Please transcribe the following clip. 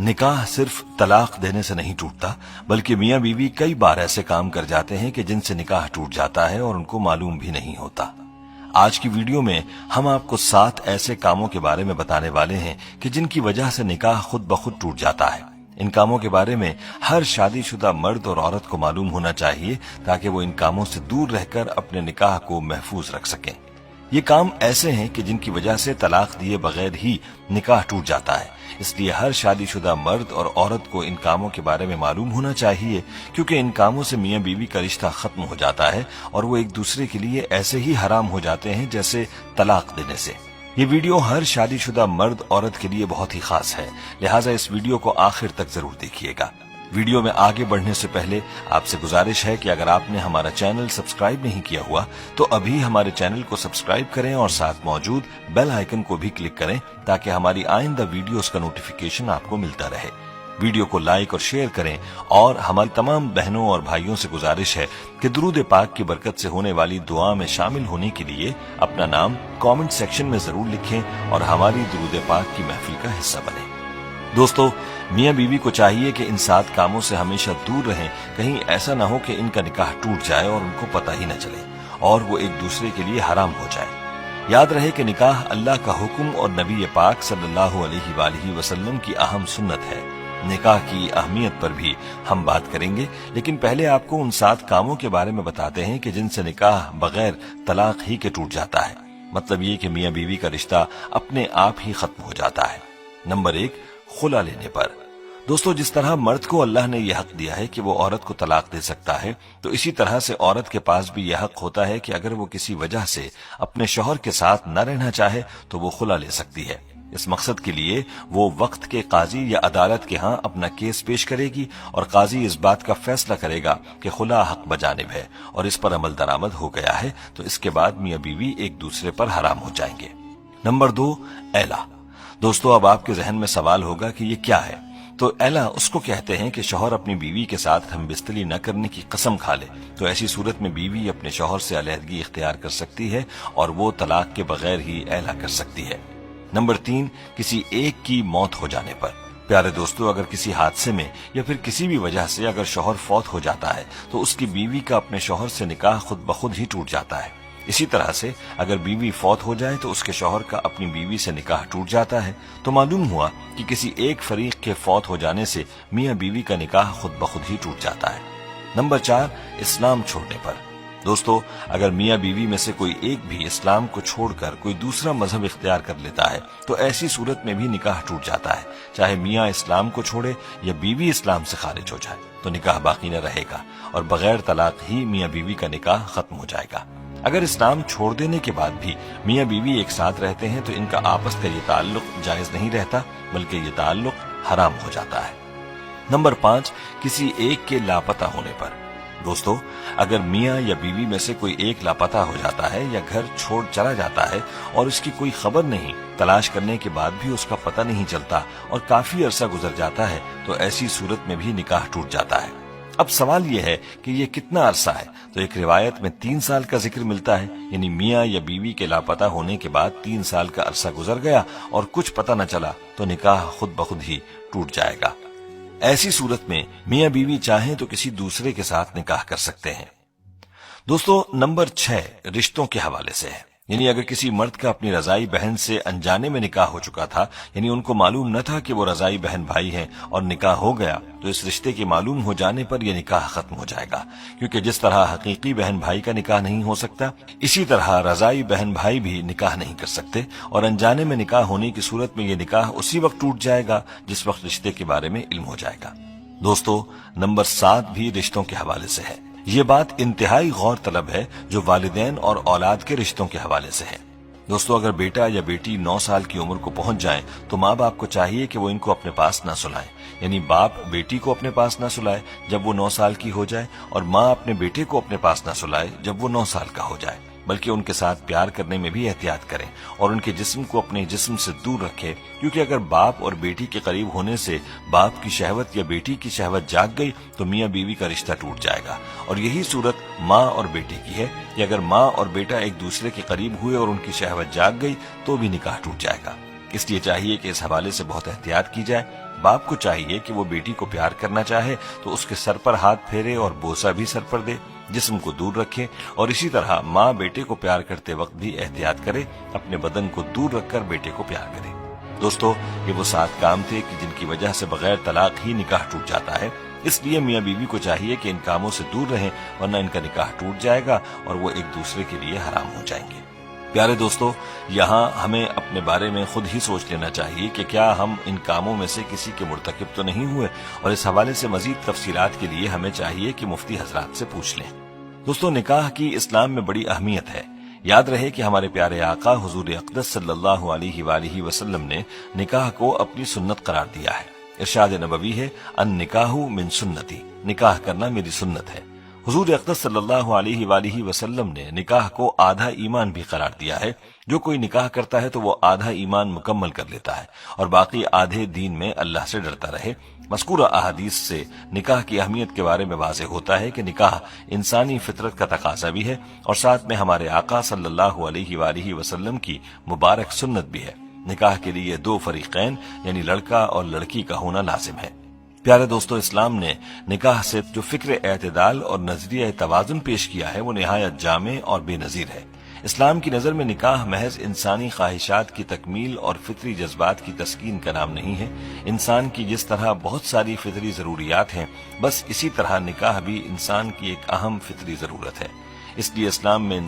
نکاح صرف طلاق دینے سے نہیں ٹوٹتا، بلکہ میاں بیوی کئی بار ایسے کام کر جاتے ہیں کہ جن سے نکاح ٹوٹ جاتا ہے اور ان کو معلوم بھی نہیں ہوتا۔ آج کی ویڈیو میں ہم آپ کو 7 ایسے کاموں کے بارے میں بتانے والے ہیں کہ جن کی وجہ سے نکاح خود بخود ٹوٹ جاتا ہے۔ ان کاموں کے بارے میں ہر شادی شدہ مرد اور عورت کو معلوم ہونا چاہیے تاکہ وہ ان کاموں سے دور رہ کر اپنے نکاح کو محفوظ رکھ سکیں۔ یہ کام ایسے ہیں کہ جن کی وجہ سے طلاق دیے بغیر ہی نکاح ٹوٹ جاتا ہے، اس لیے ہر شادی شدہ مرد اور عورت کو ان کاموں کے بارے میں معلوم ہونا چاہیے، کیونکہ ان کاموں سے میاں بیوی کا رشتہ ختم ہو جاتا ہے اور وہ ایک دوسرے کے لیے ایسے ہی حرام ہو جاتے ہیں جیسے طلاق دینے سے۔ یہ ویڈیو ہر شادی شدہ مرد عورت کے لیے بہت ہی خاص ہے، لہٰذا اس ویڈیو کو آخر تک ضرور دیکھیے گا۔ ویڈیو میں آگے بڑھنے سے پہلے آپ سے گزارش ہے کہ اگر آپ نے ہمارا چینل سبسکرائب نہیں کیا ہوا تو ابھی ہمارے چینل کو سبسکرائب کریں اور ساتھ موجود بیل آئیکن کو بھی کلک کریں تاکہ ہماری آئندہ ویڈیوز کا نوٹیفیکیشن آپ کو ملتا رہے۔ ویڈیو کو لائک اور شیئر کریں، اور ہماری تمام بہنوں اور بھائیوں سے گزارش ہے کہ درود پاک کی برکت سے ہونے والی دعا میں شامل ہونے کے لیے اپنا نام کامنٹ سیکشن میں ضرور لکھیں اور ہماری درود پاک کی محفل کا حصہ بنیں۔ دوستو، میاں بیوی کو چاہیے کہ ان 7 کاموں سے ہمیشہ دور رہیں، کہیں ایسا نہ ہو کہ ان کا نکاح ٹوٹ جائے اور ان کو پتہ ہی نہ چلے اور وہ ایک دوسرے کے لیے حرام ہو جائے۔ یاد رہے کہ نکاح اللہ کا حکم اور نبی پاک صلی اللہ علیہ وآلہ وسلم کی اہم سنت ہے۔ نکاح کی اہمیت پر بھی ہم بات کریں گے، لیکن پہلے آپ کو ان 7 کاموں کے بارے میں بتاتے ہیں کہ جن سے نکاح بغیر طلاق ہی کے ٹوٹ جاتا ہے، مطلب یہ کہ میاں بیوی کا رشتہ اپنے آپ ہی ختم ہو جاتا ہے۔ نمبر 1، خلا لینے پر۔ دوستو، جس طرح مرد کو اللہ نے یہ حق دیا ہے کہ وہ عورت کو طلاق دے سکتا ہے، تو اسی طرح سے عورت کے پاس بھی یہ حق ہوتا ہے کہ اگر وہ کسی وجہ سے اپنے شوہر کے ساتھ نہ رہنا چاہے تو وہ خلا لے سکتی ہے۔ اس مقصد کے لیے وہ وقت کے قاضی یا عدالت کے ہاں اپنا کیس پیش کرے گی اور قاضی اس بات کا فیصلہ کرے گا کہ خلا حق بجانب ہے اور اس پر عمل درآمد ہو گیا ہے، تو اس کے بعد میاں بیوی ایک دوسرے پر حرام ہو جائیں گے۔ نمبر 2، ایلا۔ دوستو، اب آپ کے ذہن میں سوال ہوگا کہ یہ کیا ہے؟ تو ایلا اس کو کہتے ہیں کہ شوہر اپنی بیوی کے ساتھ ہم بستری نہ کرنے کی قسم کھا لے تو ایسی صورت میں بیوی اپنے شوہر سے علیحدگی اختیار کر سکتی ہے اور وہ طلاق کے بغیر ہی ایلا کر سکتی ہے۔ نمبر 3، کسی ایک کی موت ہو جانے پر۔ پیارے دوستو، اگر کسی حادثے میں یا پھر کسی بھی وجہ سے اگر شوہر فوت ہو جاتا ہے تو اس کی بیوی کا اپنے شوہر سے نکاح خود بخود ہی ٹوٹ جاتا ہے۔ اسی طرح سے اگر بیوی فوت ہو جائے تو اس کے شوہر کا اپنی بیوی سے نکاح ٹوٹ جاتا ہے۔ تو معلوم ہوا کہ کسی ایک فریق کے فوت ہو جانے سے میاں بیوی کا نکاح خود بخود ہی ٹوٹ جاتا ہے۔ نمبر 4، اسلام چھوڑنے پر۔ دوستو، اگر میاں بیوی میں سے کوئی ایک بھی اسلام کو چھوڑ کر کوئی دوسرا مذہب اختیار کر لیتا ہے تو ایسی صورت میں بھی نکاح ٹوٹ جاتا ہے، چاہے میاں اسلام کو چھوڑے یا بیوی اسلام سے خارج ہو جائے تو نکاح باقی نہ رہے گا اور بغیر طلاق ہی میاں بیوی کا نکاح ختم ہو جائے گا۔ اگر اسلام چھوڑ دینے کے بعد بھی میاں بیوی ایک ساتھ رہتے ہیں تو ان کا آپس کا یہ تعلق جائز نہیں رہتا، بلکہ یہ تعلق حرام ہو جاتا ہے۔ نمبر 5، کسی ایک کے لاپتہ ہونے پر۔ دوستو، اگر میاں یا بیوی میں سے کوئی ایک لاپتہ ہو جاتا ہے یا گھر چھوڑ چلا جاتا ہے اور اس کی کوئی خبر نہیں، تلاش کرنے کے بعد بھی اس کا پتہ نہیں چلتا اور کافی عرصہ گزر جاتا ہے تو ایسی صورت میں بھی نکاح ٹوٹ جاتا ہے۔ اب سوال یہ ہے کہ یہ کتنا عرصہ ہے؟ تو ایک روایت میں 3 سال کا ذکر ملتا ہے، یعنی میاں یا بیوی کے لاپتہ ہونے کے بعد 3 سال کا عرصہ گزر گیا اور کچھ پتہ نہ چلا تو نکاح خود بخود ہی ٹوٹ جائے گا۔ ایسی صورت میں میاں بیوی چاہیں تو کسی دوسرے کے ساتھ نکاح کر سکتے ہیں۔ دوستو، نمبر 6 رشتوں کے حوالے سے ہے، یعنی اگر کسی مرد کا اپنی رضائی بہن سے انجانے میں نکاح ہو چکا تھا، یعنی ان کو معلوم نہ تھا کہ وہ رضائی بہن بھائی ہیں اور نکاح ہو گیا، تو اس رشتے کے معلوم ہو جانے پر یہ نکاح ختم ہو جائے گا، کیونکہ جس طرح حقیقی بہن بھائی کا نکاح نہیں ہو سکتا، اسی طرح رضائی بہن بھائی بھی نکاح نہیں کر سکتے، اور انجانے میں نکاح ہونے کی صورت میں یہ نکاح اسی وقت ٹوٹ جائے گا جس وقت رشتے کے بارے میں علم ہو جائے گا۔ دوستو، نمبر 7 بھی رشتوں کے حوالے سے ہے۔ یہ بات انتہائی غور طلب ہے جو والدین اور اولاد کے رشتوں کے حوالے سے ہے۔ دوستو، اگر بیٹا یا بیٹی 9 سال کی عمر کو پہنچ جائیں تو ماں باپ کو چاہیے کہ وہ ان کو اپنے پاس نہ سلائیں، یعنی باپ بیٹی کو اپنے پاس نہ سلائے جب وہ 9 سال کی ہو جائے اور ماں اپنے بیٹے کو اپنے پاس نہ سلائے جب وہ 9 سال کا ہو جائے، بلکہ ان کے ساتھ پیار کرنے میں بھی احتیاط کریں اور ان کے جسم کو اپنے جسم سے دور رکھیں، کیونکہ اگر باپ اور بیٹی کے قریب ہونے سے باپ کی شہوت یا بیٹی کی شہوت جاگ گئی تو میاں بیوی کا رشتہ ٹوٹ جائے گا۔ اور یہی صورت ماں اور بیٹے کی ہے کہ اگر ماں اور بیٹا ایک دوسرے کے قریب ہوئے اور ان کی شہوت جاگ گئی تو بھی نکاح ٹوٹ جائے گا۔ اس لیے چاہیے کہ اس حوالے سے بہت احتیاط کی جائے۔ باپ کو چاہیے کہ وہ بیٹی کو پیار کرنا چاہے تو اس کے سر پر ہاتھ پھیرے اور بوسہ بھی سر پر دے، جسم کو دور رکھے، اور اسی طرح ماں بیٹے کو پیار کرتے وقت بھی احتیاط کرے، اپنے بدن کو دور رکھ کر بیٹے کو پیار کرے۔ دوستو، یہ وہ 7 کام تھے کہ جن کی وجہ سے بغیر طلاق ہی نکاح ٹوٹ جاتا ہے۔ اس لیے میاں بیوی کو چاہیے کہ ان کاموں سے دور رہیں، ورنہ ان کا نکاح ٹوٹ جائے گا اور وہ ایک دوسرے کے لیے حرام ہو جائیں گے۔ پیارے دوستو، یہاں ہمیں اپنے بارے میں خود ہی سوچ لینا چاہیے کہ کیا ہم ان کاموں میں سے کسی کے مرتکب تو نہیں ہوئے، اور اس حوالے سے مزید تفصیلات کے لیے ہمیں چاہیے کہ مفتی حضرات سے پوچھ لیں۔ دوستو، نکاح کی اسلام میں بڑی اہمیت ہے۔ یاد رہے کہ ہمارے پیارے آقا حضور اقدس صلی اللہ علیہ وآلہ وسلم نے نکاح کو اپنی سنت قرار دیا ہے۔ ارشاد نبوی ہے، النکاح من سنتی، نکاح کرنا میری سنت ہے۔ حضور اقدس صلی اللہ علیہ وآلہ وسلم نے نکاح کو آدھا ایمان بھی قرار دیا ہے۔ جو کوئی نکاح کرتا ہے تو وہ آدھا ایمان مکمل کر لیتا ہے اور باقی آدھے دین میں اللہ سے ڈرتا رہے۔ مذکورہ احادیث سے نکاح کی اہمیت کے بارے میں واضح ہوتا ہے کہ نکاح انسانی فطرت کا تقاضا بھی ہے، اور ساتھ میں ہمارے آقا صلی اللہ علیہ وآلہ وسلم کی مبارک سنت بھی ہے۔ نکاح کے لیے 2 فریقین یعنی لڑکا اور لڑکی کا ہونا لازم ہے۔ پیارے دوستو، اسلام نے نکاح سے جو فکر اعتدال اور نظریہ توازن پیش کیا ہے وہ نہایت جامع اور بے نظیر ہے۔ اسلام کی نظر میں نکاح محض انسانی خواہشات کی تکمیل اور فطری جذبات کی تسکین کا نام نہیں ہے۔ انسان کی جس طرح بہت ساری فطری ضروریات ہیں، بس اسی طرح نکاح بھی انسان کی ایک اہم فطری ضرورت ہے۔ اس لیے اسلام میں